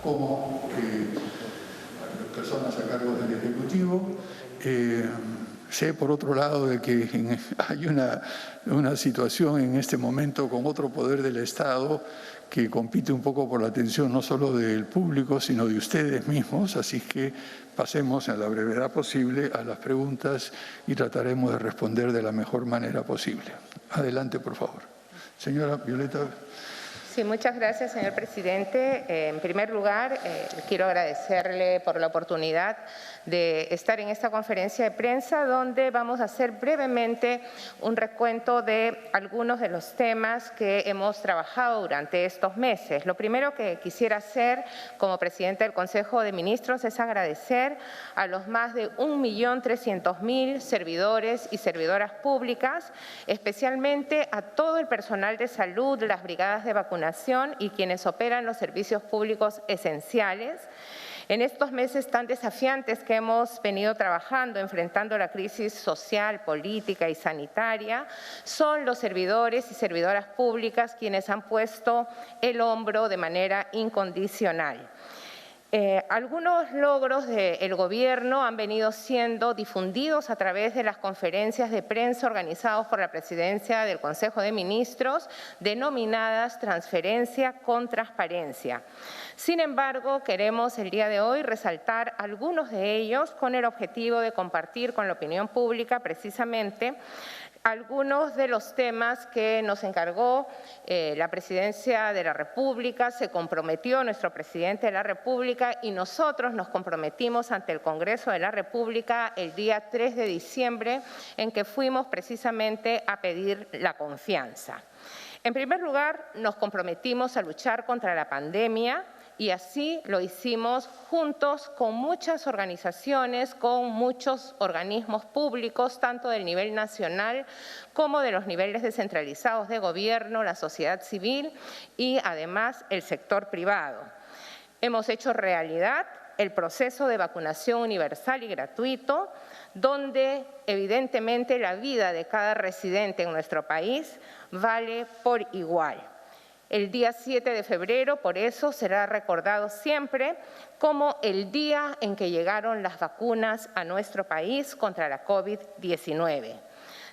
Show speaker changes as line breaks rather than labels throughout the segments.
como personas a cargo del Ejecutivo. Sé, por otro lado, de que hay una situación en este momento con otro poder del Estado que compite un poco por la atención no solo del público, sino de ustedes mismos. Así que pasemos en la brevedad posible a las preguntas y trataremos de responder de la mejor manera posible. Adelante, por favor. Señora Violeta.
Sí, muchas gracias, señor presidente. En primer lugar, quiero agradecerle por la oportunidad de estar en esta conferencia de prensa, donde vamos a hacer brevemente un recuento de algunos de los temas que hemos trabajado durante estos meses. Lo primero que quisiera hacer como presidenta del Consejo de Ministros es agradecer a los más de 1.300.000 servidores y servidoras públicas, especialmente a todo el personal de salud, las brigadas de vacunación y quienes operan los servicios públicos esenciales. En estos meses tan desafiantes que hemos venido trabajando, enfrentando la crisis social, política y sanitaria, son los servidores y servidoras públicas quienes han puesto el hombro de manera incondicional. Algunos logros del Gobierno han venido siendo difundidos a través de las conferencias de prensa organizadas por la Presidencia del Consejo de Ministros, denominadas Transferencia con Transparencia. Sin embargo, queremos el día de hoy resaltar algunos de ellos con el objetivo de compartir con la opinión pública precisamente algunos de los temas que nos encargó la Presidencia de la República, se comprometió nuestro Presidente de la República y nosotros nos comprometimos ante el Congreso de la República el día 3 de diciembre, en que fuimos precisamente a pedir la confianza. En primer lugar, nos comprometimos a luchar contra la pandemia, y así lo hicimos juntos con muchas organizaciones, con muchos organismos públicos, tanto del nivel nacional como de los niveles descentralizados de gobierno, la sociedad civil y además el sector privado. Hemos hecho realidad el proceso de vacunación universal y gratuito, donde evidentemente la vida de cada residente en nuestro país vale por igual. El día 7 de febrero, por eso, será recordado siempre como el día en que llegaron las vacunas a nuestro país contra la COVID-19.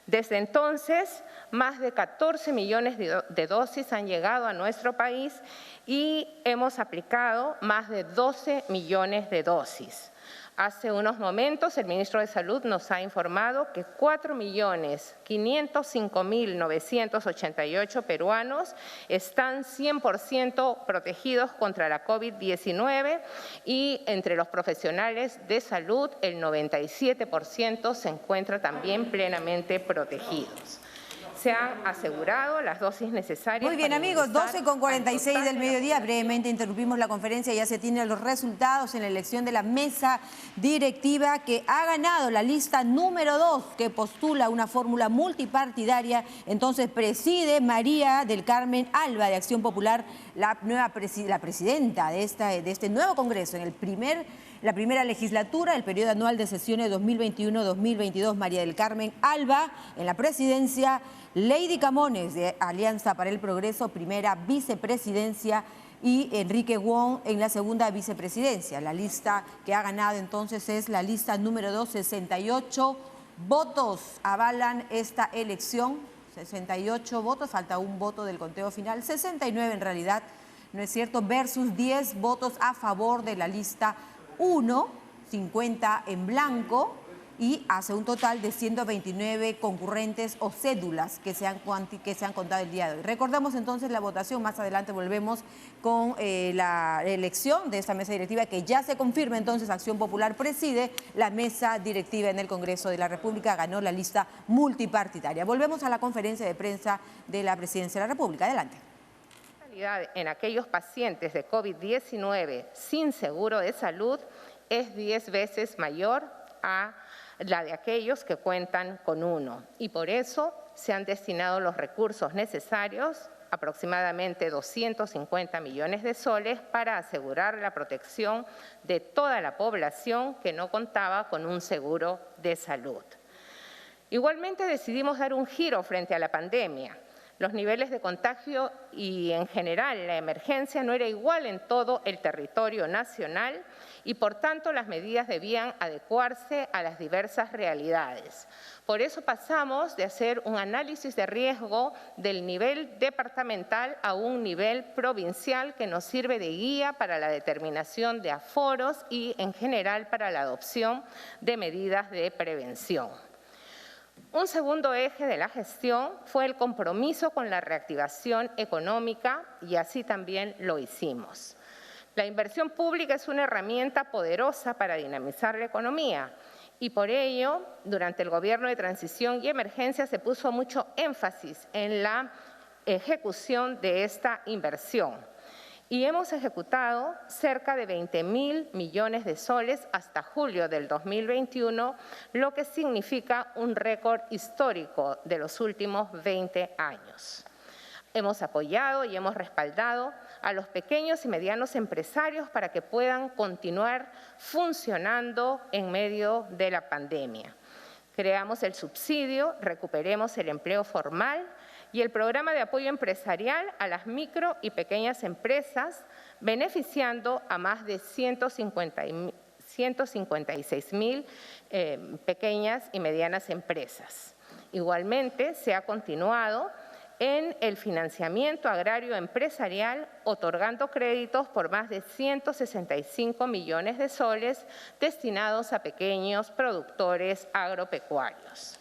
Desde entonces, más de 14 millones de dosis han llegado a nuestro país y hemos aplicado más de 12 millones de dosis. Hace unos momentos el ministro de Salud nos ha informado que 4.505.988 peruanos están 100% protegidos contra la COVID-19 y entre los profesionales de salud el 97% se encuentra también plenamente protegidos. Se han asegurado las dosis necesarias.
Muy bien, amigos, 12:46 del mediodía. Brevemente interrumpimos la conferencia. Ya se tienen los resultados en la elección de la mesa directiva que ha ganado la lista número 2, que postula una fórmula multipartidaria. Entonces preside María del Carmen Alba, de Acción Popular, la presidenta de este nuevo Congreso en la primera legislatura, el periodo anual de sesiones 2021-2022, María del Carmen Alba en la presidencia, Lady Camones de Alianza para el Progreso, primera vicepresidencia, y Enrique Wong en la segunda vicepresidencia. La lista que ha ganado entonces es la lista número 2, 68 votos avalan esta elección, 68 votos, falta un voto del conteo final, 69 en realidad, ¿no es cierto?, versus 10 votos a favor de la lista 1, 50 en blanco, y hace un total de 129 concurrentes o cédulas que se han contado el día de hoy. Recordamos entonces la votación, más adelante volvemos con la elección de esta mesa directiva que ya se confirma. Entonces Acción Popular preside la mesa directiva en el Congreso de la República, ganó la lista multipartidaria. Volvemos a la conferencia de prensa de la Presidencia de la República. Adelante.
En aquellos pacientes de COVID-19 sin seguro de salud es 10 veces mayor a la de aquellos que cuentan con uno. Y por eso se han destinado los recursos necesarios, aproximadamente 250 millones de soles, para asegurar la protección de toda la población que no contaba con un seguro de salud. Igualmente decidimos dar un giro frente a la pandemia. Los niveles de contagio y, en general, la emergencia no era igual en todo el territorio nacional y, por tanto, las medidas debían adecuarse a las diversas realidades. Por eso pasamos de hacer un análisis de riesgo del nivel departamental a un nivel provincial que nos sirve de guía para la determinación de aforos y, en general, para la adopción de medidas de prevención. Un segundo eje de la gestión fue el compromiso con la reactivación económica y así también lo hicimos. La inversión pública es una herramienta poderosa para dinamizar la economía y por ello, durante el Gobierno de Transición y Emergencia se puso mucho énfasis en la ejecución de esta inversión. Y hemos ejecutado cerca de 20.000 millones de soles hasta julio del 2021, lo que significa un récord histórico de los últimos 20 años. Hemos apoyado y hemos respaldado a los pequeños y medianos empresarios para que puedan continuar funcionando en medio de la pandemia. Creamos el subsidio, recuperemos el empleo formal y el programa de apoyo empresarial a las micro y pequeñas empresas, beneficiando a más de 156.000 pequeñas y medianas empresas. Igualmente, se ha continuado en el financiamiento agrario empresarial, otorgando créditos por más de 165 millones de soles destinados a pequeños productores agropecuarios.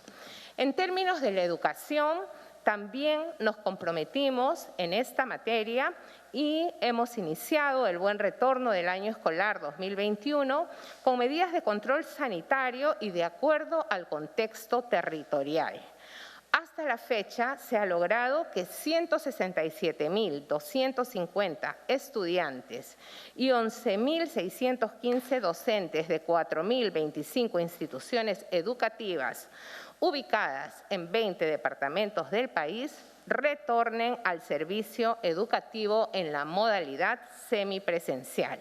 En términos de la educación, también nos comprometimos en esta materia y hemos iniciado el buen retorno del año escolar 2021 con medidas de control sanitario y de acuerdo al contexto territorial. Hasta la fecha se ha logrado que 167.250 estudiantes y 11.615 docentes de 4.025 instituciones educativas ubicadas en 20 departamentos del país retornen al servicio educativo en la modalidad semipresencial.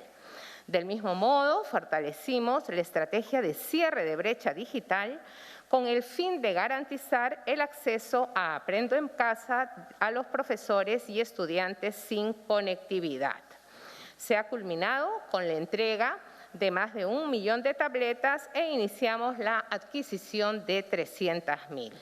Del mismo modo, fortalecimos la estrategia de cierre de brecha digital con el fin de garantizar el acceso a Aprendo en Casa a los profesores y estudiantes sin conectividad. Se ha culminado con la entrega de más de 1 millón de tabletas e iniciamos la adquisición de 300.000.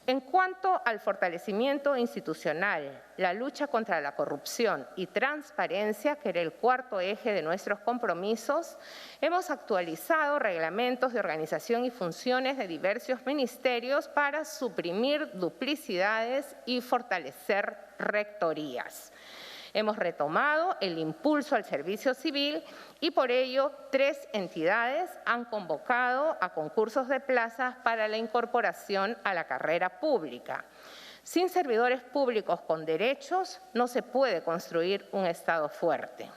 En cuanto al fortalecimiento institucional, la lucha contra la corrupción y transparencia, que era el cuarto eje de nuestros compromisos, hemos actualizado reglamentos de organización y funciones de diversos ministerios para suprimir duplicidades y fortalecer rectorías. Hemos retomado el impulso al servicio civil y por ello 3 entidades han convocado a concursos de plazas para la incorporación a la carrera pública. Sin servidores públicos con derechos no se puede construir un Estado fuerte.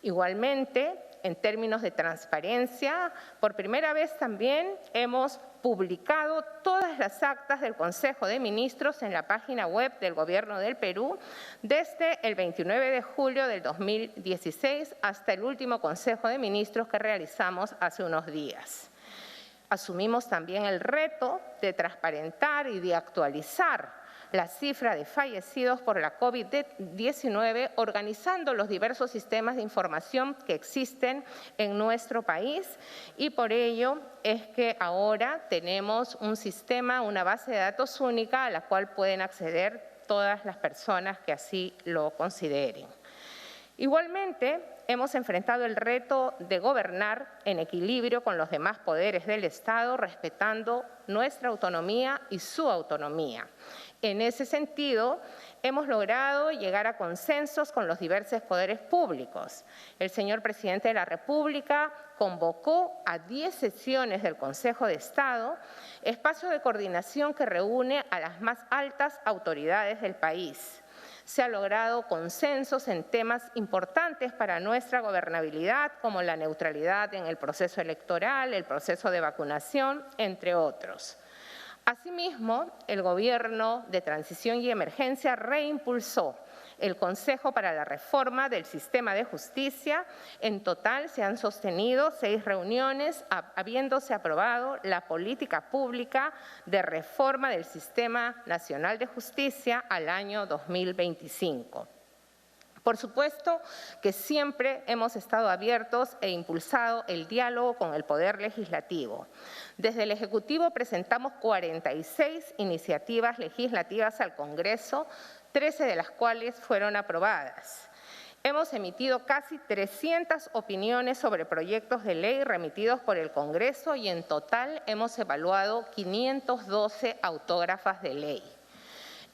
Igualmente, en términos de transparencia, por primera vez también hemos publicado todas las actas del Consejo de Ministros en la página web del Gobierno del Perú desde el 29 de julio del 2016 hasta el último Consejo de Ministros que realizamos hace unos días. Asumimos también el reto de transparentar y de actualizar la cifra de fallecidos por la COVID-19, organizando los diversos sistemas de información que existen en nuestro país y por ello es que ahora tenemos un sistema, una base de datos única a la cual pueden acceder todas las personas que así lo consideren. Igualmente, hemos enfrentado el reto de gobernar en equilibrio con los demás poderes del Estado, respetando nuestra autonomía y su autonomía. En ese sentido, hemos logrado llegar a consensos con los diversos poderes públicos. El señor presidente de la República convocó a 10 sesiones del Consejo de Estado, espacio de coordinación que reúne a las más altas autoridades del país. Se ha logrado consensos en temas importantes para nuestra gobernabilidad, como la neutralidad en el proceso electoral, el proceso de vacunación, entre otros. Asimismo, el Gobierno de Transición y Emergencia reimpulsó el Consejo para la Reforma del Sistema de Justicia. En total se han sostenido 6 reuniones, habiéndose aprobado la política pública de reforma del Sistema Nacional de Justicia al año 2025. Por supuesto que siempre hemos estado abiertos e impulsado el diálogo con el Poder Legislativo. Desde el Ejecutivo presentamos 46 iniciativas legislativas al Congreso, 13 de las cuales fueron aprobadas. Hemos emitido casi 300 opiniones sobre proyectos de ley remitidos por el Congreso y en total hemos evaluado 512 autógrafas de ley.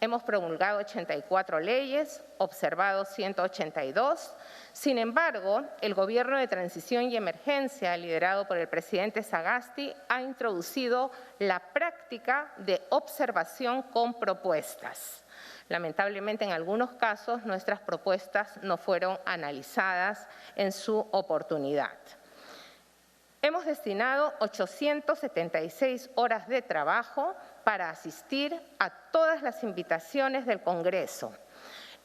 Hemos promulgado 84 leyes, observado 182. Sin embargo, el Gobierno de Transición y Emergencia, liderado por el presidente Sagasti, ha introducido la práctica de observación con propuestas. Lamentablemente, en algunos casos, nuestras propuestas no fueron analizadas en su oportunidad. Hemos destinado 876 horas de trabajo para asistir a todas las invitaciones del Congreso.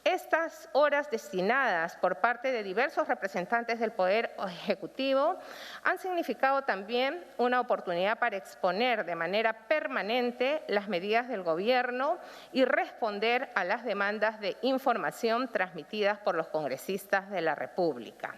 Estas horas destinadas por parte de diversos representantes del Poder Ejecutivo han significado también una oportunidad para exponer de manera permanente las medidas del Gobierno y responder a las demandas de información transmitidas por los congresistas de la República.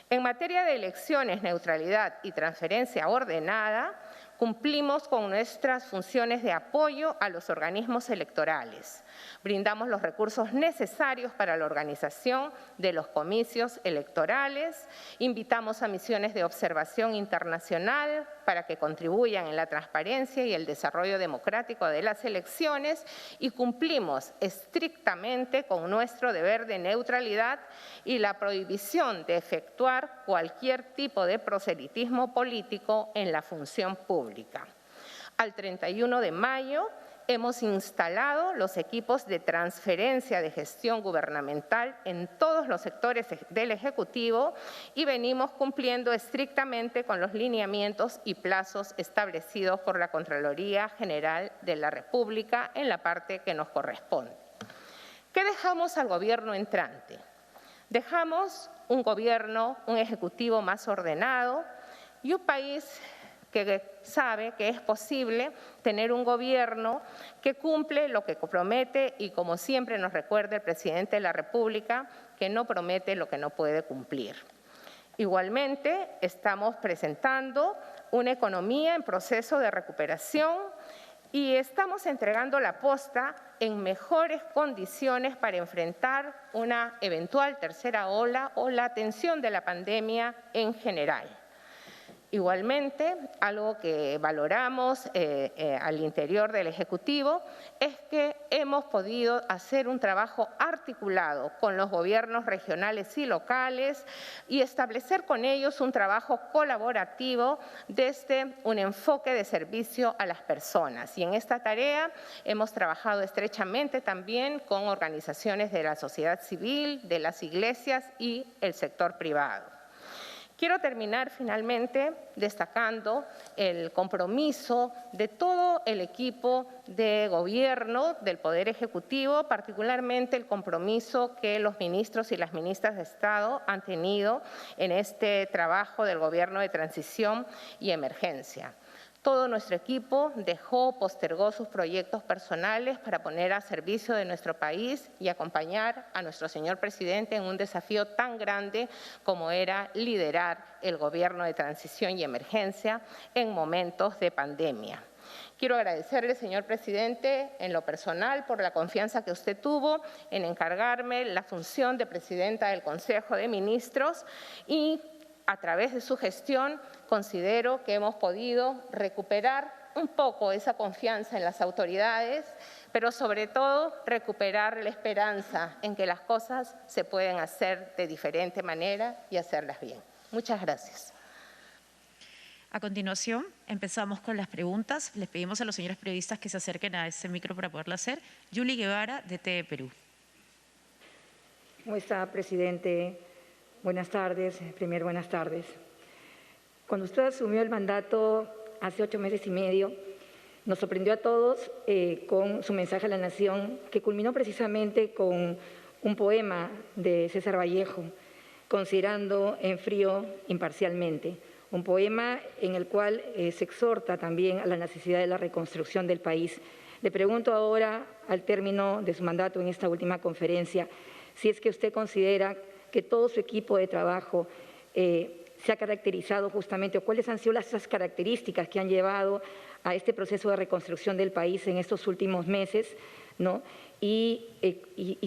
En materia de elecciones, neutralidad y transferencia ordenada, cumplimos con nuestras funciones de apoyo a los organismos electorales. Brindamos los recursos necesarios para la organización de los comicios electorales, invitamos a misiones de observación internacional para que contribuyan en la transparencia y el desarrollo democrático de las elecciones y cumplimos estrictamente con nuestro deber de neutralidad y la prohibición de efectuar cualquier tipo de proselitismo político en la función pública. Al 31 de mayo hemos instalado los equipos de transferencia de gestión gubernamental en todos los sectores del Ejecutivo y venimos cumpliendo estrictamente con los lineamientos y plazos establecidos por la Contraloría General de la República en la parte que nos corresponde. ¿Qué dejamos al gobierno entrante? Dejamos un gobierno, un ejecutivo más ordenado y un país que sabe que es posible tener un gobierno que cumple lo que promete y, como siempre nos recuerda el presidente de la República, que no promete lo que no puede cumplir. Igualmente, estamos presentando una economía en proceso de recuperación y estamos entregando la posta en mejores condiciones para enfrentar una eventual tercera ola o la atención de la pandemia en general. Igualmente, algo que valoramos al interior del Ejecutivo es que hemos podido hacer un trabajo articulado con los gobiernos regionales y locales y establecer con ellos un trabajo colaborativo desde un enfoque de servicio a las personas. Y en esta tarea hemos trabajado estrechamente también con organizaciones de la sociedad civil, de las iglesias y el sector privado. Quiero terminar finalmente destacando el compromiso de todo el equipo de gobierno del Poder Ejecutivo, particularmente el compromiso que los ministros y las ministras de Estado han tenido en este trabajo del Gobierno de Transición y Emergencia. Todo nuestro equipo postergó sus proyectos personales para poner a servicio de nuestro país y acompañar a nuestro señor presidente en un desafío tan grande como era liderar el Gobierno de Transición y Emergencia en momentos de pandemia. Quiero agradecerle, señor presidente, en lo personal por la confianza que usted tuvo en encargarme la función de presidenta del Consejo de Ministros y a través de su gestión considero que hemos podido recuperar un poco esa confianza en las autoridades, pero sobre todo recuperar la esperanza en que las cosas se pueden hacer de diferente manera y hacerlas bien. Muchas gracias.
A continuación, empezamos con las preguntas. Les pedimos a los señores periodistas que se acerquen a ese micro para poderlo hacer. Yuli Guevara, de TV Perú.
¿Cómo está, presidente? Buenas tardes. Premier, buenas tardes. Cuando usted asumió el mandato hace 8 meses y medio, nos sorprendió a todos con su mensaje a la nación, que culminó precisamente con un poema de César Vallejo, Considerando en frío imparcialmente, un poema en el cual se exhorta también a la necesidad de la reconstrucción del país. Le pregunto ahora, al término de su mandato en esta última conferencia, si es que usted considera que todo su equipo de trabajo se ha caracterizado justamente, o cuáles han sido esas características que han llevado a este proceso de reconstrucción del país en estos últimos meses, ¿no? Y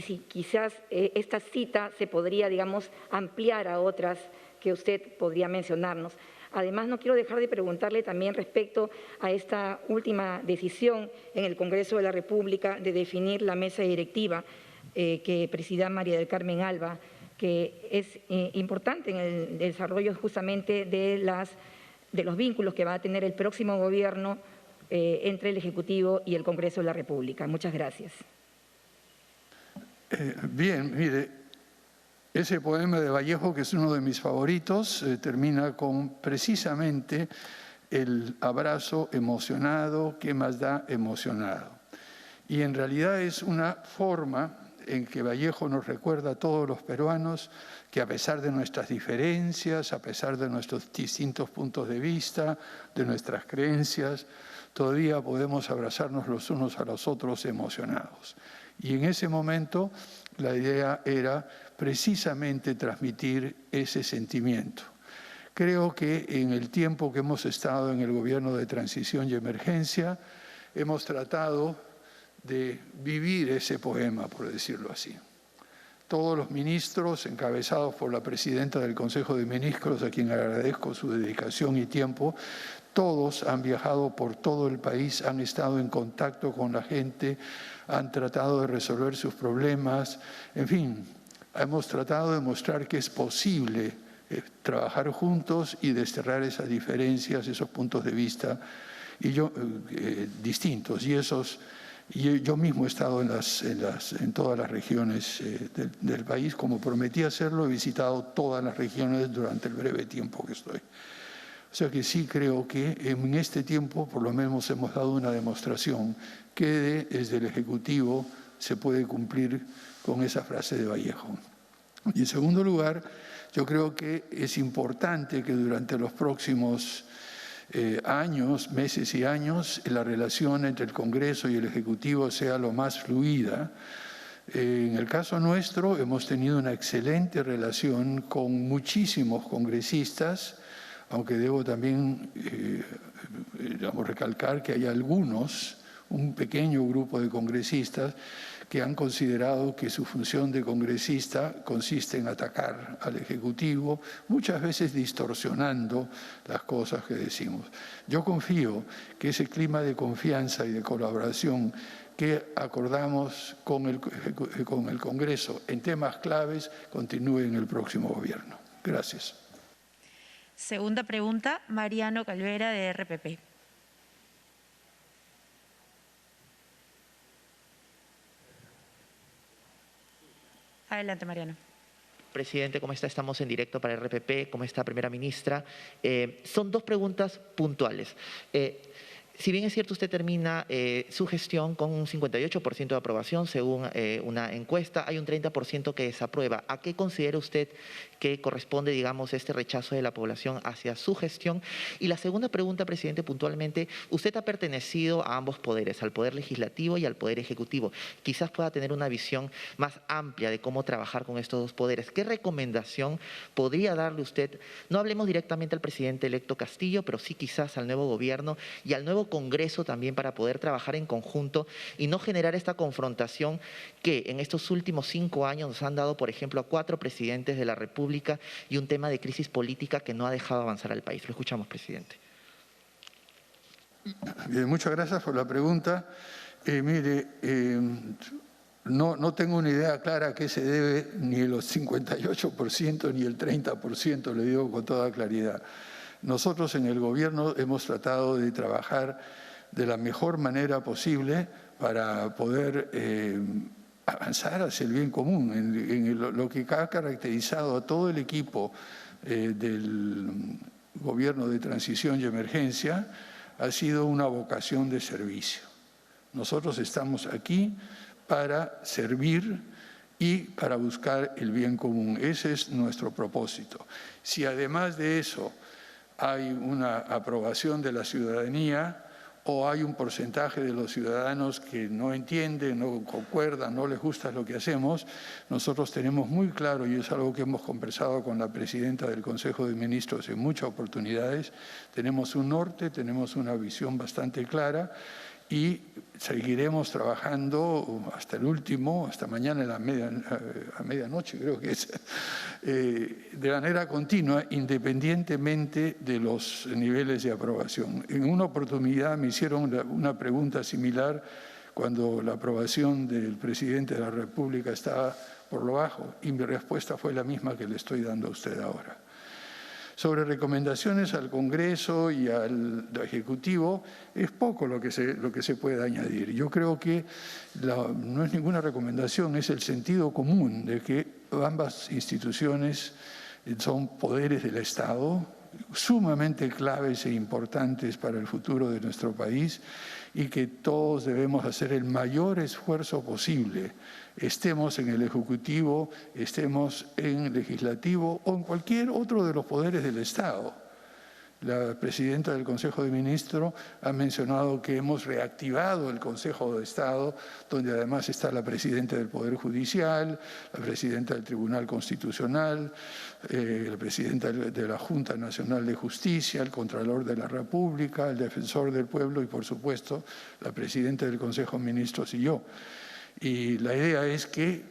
si quizás esta cita se podría, digamos, ampliar a otras que usted podría mencionarnos. Además, no quiero dejar de preguntarle también respecto a esta última decisión en el Congreso de la República de definir la mesa directiva que presida María del Carmen Alba, que es importante en el desarrollo justamente de los vínculos que va a tener el próximo gobierno entre el Ejecutivo y el Congreso de la República. Muchas gracias.
Bien, mire, ese poema de Vallejo, que es uno de mis favoritos, termina con precisamente el abrazo emocionado, ¿qué más da emocionado? Y en realidad es una forma en que Vallejo nos recuerda a todos los peruanos que a pesar de nuestras diferencias, a pesar de nuestros distintos puntos de vista, de nuestras creencias, todavía podemos abrazarnos los unos a los otros emocionados. Y en ese momento la idea era precisamente transmitir ese sentimiento. Creo que en el tiempo que hemos estado en el gobierno de transición y emergencia, hemos tratado de vivir ese poema, por decirlo así. Todos los ministros, encabezados por la presidenta del Consejo de Ministros, a quien agradezco su dedicación y tiempo, todos han viajado por todo el país, han estado en contacto con la gente, han tratado de resolver sus problemas, en fin, hemos tratado de mostrar que es posible trabajar juntos y desterrar esas diferencias, esos puntos de vista distintos. Y yo mismo he estado en todas las regiones del país, como prometí hacerlo, he visitado todas las regiones durante el breve tiempo que estoy. O sea que sí creo que en este tiempo por lo menos hemos dado una demostración que desde el Ejecutivo se puede cumplir con esa frase de Vallejo. Y en segundo lugar, yo creo que es importante que durante los próximos años, meses y años, la relación entre el Congreso y el Ejecutivo sea lo más fluida. En el caso nuestro hemos tenido una excelente relación con muchísimos congresistas, aunque debo también recalcar que hay algunos, un pequeño grupo de congresistas, que han considerado que su función de congresista consiste en atacar al Ejecutivo, muchas veces distorsionando las cosas que decimos. Yo confío que ese clima de confianza y de colaboración que acordamos con el Congreso en temas claves continúe en el próximo gobierno. Gracias.
Segunda pregunta, Mariano Calvera, de RPP. Adelante, Mariano.
Presidente, ¿cómo está? Estamos en directo para RPP. ¿Cómo está, primera ministra? Son dos preguntas puntuales. Si bien es cierto, usted termina su gestión con un 58% de aprobación según una encuesta, hay un 30% que desaprueba. ¿A qué considera usted que corresponde, digamos, este rechazo de la población hacia su gestión? Y la segunda pregunta, presidente, puntualmente, usted ha pertenecido a ambos poderes, al Poder Legislativo y al Poder Ejecutivo. Quizás pueda tener una visión más amplia de cómo trabajar con estos dos poderes. ¿Qué recomendación podría darle usted? No hablemos directamente al presidente electo Castillo, pero sí quizás al nuevo gobierno y al nuevo Congreso también, para poder trabajar en conjunto y no generar esta confrontación que en estos últimos 5 años nos han dado, por ejemplo, a 4 presidentes de la República y un tema de crisis política que no ha dejado avanzar al país. Lo escuchamos, presidente.
Bien, muchas gracias por la pregunta. No tengo una idea clara a qué se debe ni el 58% ni el 30%, le digo con toda claridad. Nosotros en el gobierno hemos tratado de trabajar de la mejor manera posible para poder avanzar hacia el bien común, en lo que ha caracterizado a todo el equipo del gobierno de transición y emergencia, ha sido una vocación de servicio. Nosotros estamos aquí para servir y para buscar el bien común. Ese es nuestro propósito. Si además de eso hay una aprobación de la ciudadanía o hay un porcentaje de los ciudadanos que no entienden, no concuerdan, no les gusta lo que hacemos, nosotros tenemos muy claro, y es algo que hemos conversado con la presidenta del Consejo de Ministros en muchas oportunidades, tenemos un norte, tenemos una visión bastante clara y seguiremos trabajando hasta el último, hasta mañana a medianoche creo que es, de manera continua, independientemente de los niveles de aprobación. En una oportunidad me hicieron una pregunta similar cuando la aprobación del presidente de la República estaba por lo bajo y mi respuesta fue la misma que le estoy dando a usted ahora. Sobre recomendaciones al Congreso y al Ejecutivo, es poco lo que se puede añadir. Yo creo que no es ninguna recomendación, es el sentido común de que ambas instituciones son poderes del Estado, sumamente claves e importantes para el futuro de nuestro país y que todos debemos hacer el mayor esfuerzo posible, estemos en el Ejecutivo, estemos en el Legislativo o en cualquier otro de los poderes del Estado. La presidenta del Consejo de Ministros ha mencionado que hemos reactivado el Consejo de Estado, donde además está la presidenta del Poder Judicial, la presidenta del Tribunal Constitucional, la presidenta de la Junta Nacional de Justicia, el Contralor de la República, el Defensor del Pueblo y, por supuesto, la presidenta del Consejo de Ministros y yo. Y la idea es que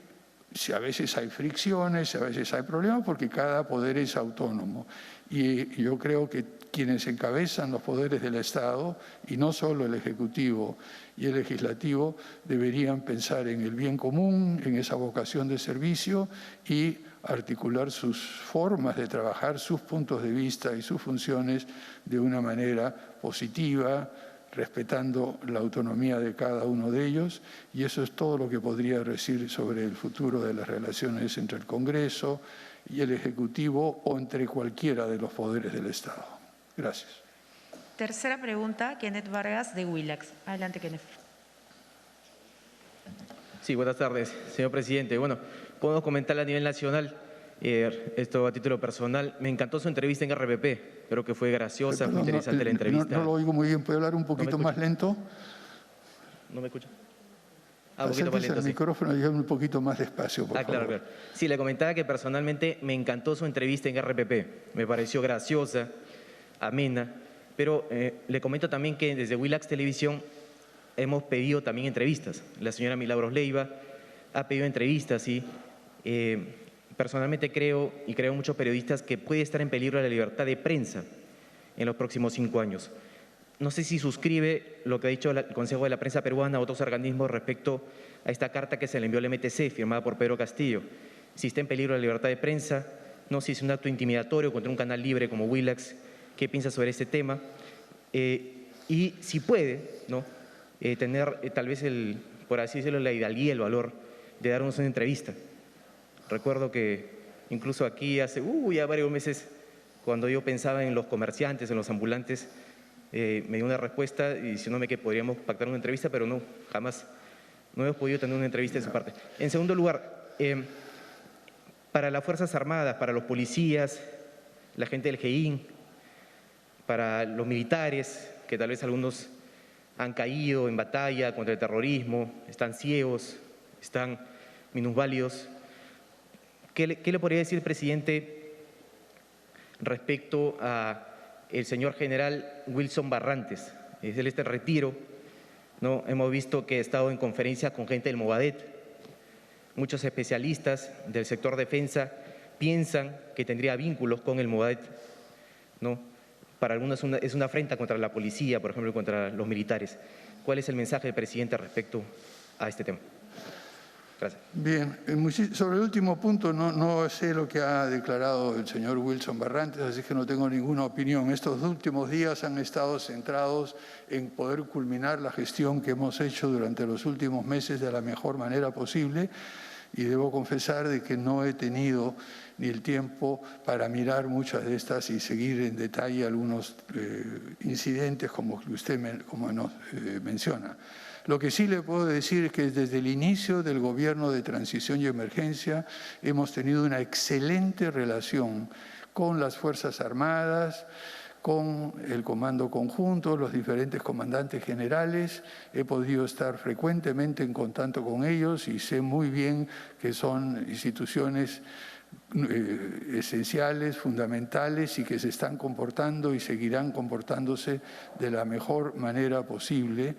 si a veces hay fricciones, a veces hay problemas, porque cada poder es autónomo. Y yo creo que quienes encabezan los poderes del Estado, y no solo el Ejecutivo y el Legislativo, deberían pensar en el bien común, en esa vocación de servicio y articular sus formas de trabajar, sus puntos de vista y sus funciones de una manera positiva, respetando la autonomía de cada uno de ellos, y eso es todo lo que podría decir sobre el futuro de las relaciones entre el Congreso y el Ejecutivo o entre cualquiera de los poderes del Estado. Gracias.
Tercera pregunta, Kenneth Vargas, de Willax. Adelante, Kenneth.
Sí, buenas tardes, señor presidente. Bueno, podemos comentar a nivel nacional, esto a título personal. Me encantó su entrevista en RPP. Creo que fue graciosa, fue interesante la entrevista.
No lo oigo muy bien. ¿Puede hablar un poquito más lento?
¿No me escucha? Un poquito más lento,
el micrófono y un poquito más despacio, por favor.
Claro. Sí, le comentaba que personalmente me encantó su entrevista en RPP. Me pareció graciosa, amena, pero le comento también que desde Willax Televisión hemos pedido también entrevistas. La señora Milagros Leiva ha pedido entrevistas y personalmente creo, y creo muchos periodistas, que puede estar en peligro la libertad de prensa en los próximos 5 años. No sé si suscribe lo que ha dicho el Consejo de la Prensa Peruana o otros organismos respecto a esta carta que se le envió al MTC, firmada por Pedro Castillo. Si está en peligro la libertad de prensa, no sé si es un acto intimidatorio contra un canal libre como Willax. ¿Qué piensa sobre este tema? Y si puede, ¿no?, tener tal vez, por así decirlo, la hidalguía, el valor de darnos una entrevista. Recuerdo que incluso aquí hace ya varios meses, cuando yo pensaba en los comerciantes, en los ambulantes, me dio una respuesta diciéndome que podríamos pactar una entrevista, pero no, jamás, no hemos podido tener una entrevista de su parte. En segundo lugar, para las Fuerzas Armadas, para los policías, la gente del GEIN, para los militares, que tal vez algunos han caído en batalla contra el terrorismo, están ciegos, están minusválidos. ¿Qué le podría decir, presidente, respecto a el señor general Wilson Barrantes? Él está en retiro, ¿no? Hemos visto que ha estado en conferencia con gente del Movadet. Muchos especialistas del sector defensa piensan que tendría vínculos con el Movadet, ¿no? Para algunos es una afrenta contra la policía, por ejemplo, contra los militares. ¿Cuál es el mensaje del presidente respecto a este tema? Gracias.
Bien, sobre el último punto no sé lo que ha declarado el señor Wilson Barrantes, así que no tengo ninguna opinión. Estos últimos días han estado centrados en poder culminar la gestión que hemos hecho durante los últimos meses de la mejor manera posible, y debo confesar de que no he tenido ni el tiempo para mirar muchas de estas y seguir en detalle algunos incidentes como usted menciona. Lo que sí le puedo decir es que desde el inicio del gobierno de transición y emergencia hemos tenido una excelente relación con las Fuerzas Armadas, con el Comando Conjunto, los diferentes comandantes generales. He podido estar frecuentemente en contacto con ellos y sé muy bien que son instituciones esenciales, fundamentales y que se están comportando y seguirán comportándose de la mejor manera posible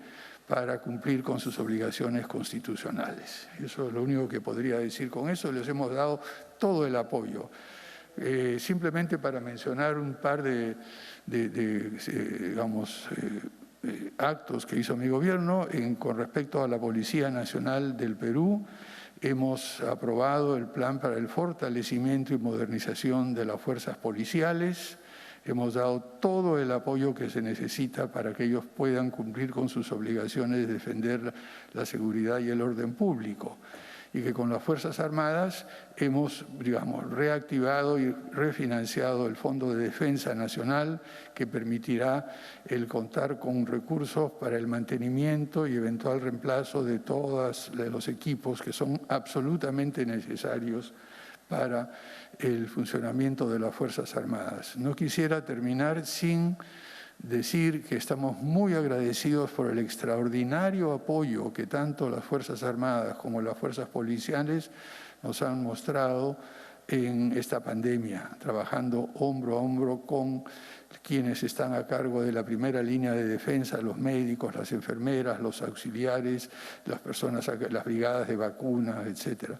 para cumplir con sus obligaciones constitucionales. Eso es lo único que podría decir con eso. Les hemos dado todo el apoyo. Simplemente para mencionar un par de actos que hizo mi gobierno con respecto a la Policía Nacional del Perú. Hemos aprobado el plan para el fortalecimiento y modernización de las fuerzas policiales. Hemos dado todo el apoyo que se necesita para que ellos puedan cumplir con sus obligaciones de defender la seguridad y el orden público. Y que con las Fuerzas Armadas hemos, reactivado y refinanciado el Fondo de Defensa Nacional, que permitirá el contar con recursos para el mantenimiento y eventual reemplazo de todos los equipos que son absolutamente necesarios para el funcionamiento de las Fuerzas Armadas. No quisiera terminar sin decir que estamos muy agradecidos por el extraordinario apoyo que tanto las Fuerzas Armadas como las fuerzas policiales nos han mostrado en esta pandemia, trabajando hombro a hombro con quienes están a cargo de la primera línea de defensa, los médicos, las enfermeras, los auxiliares, las brigadas de vacunas, etcétera.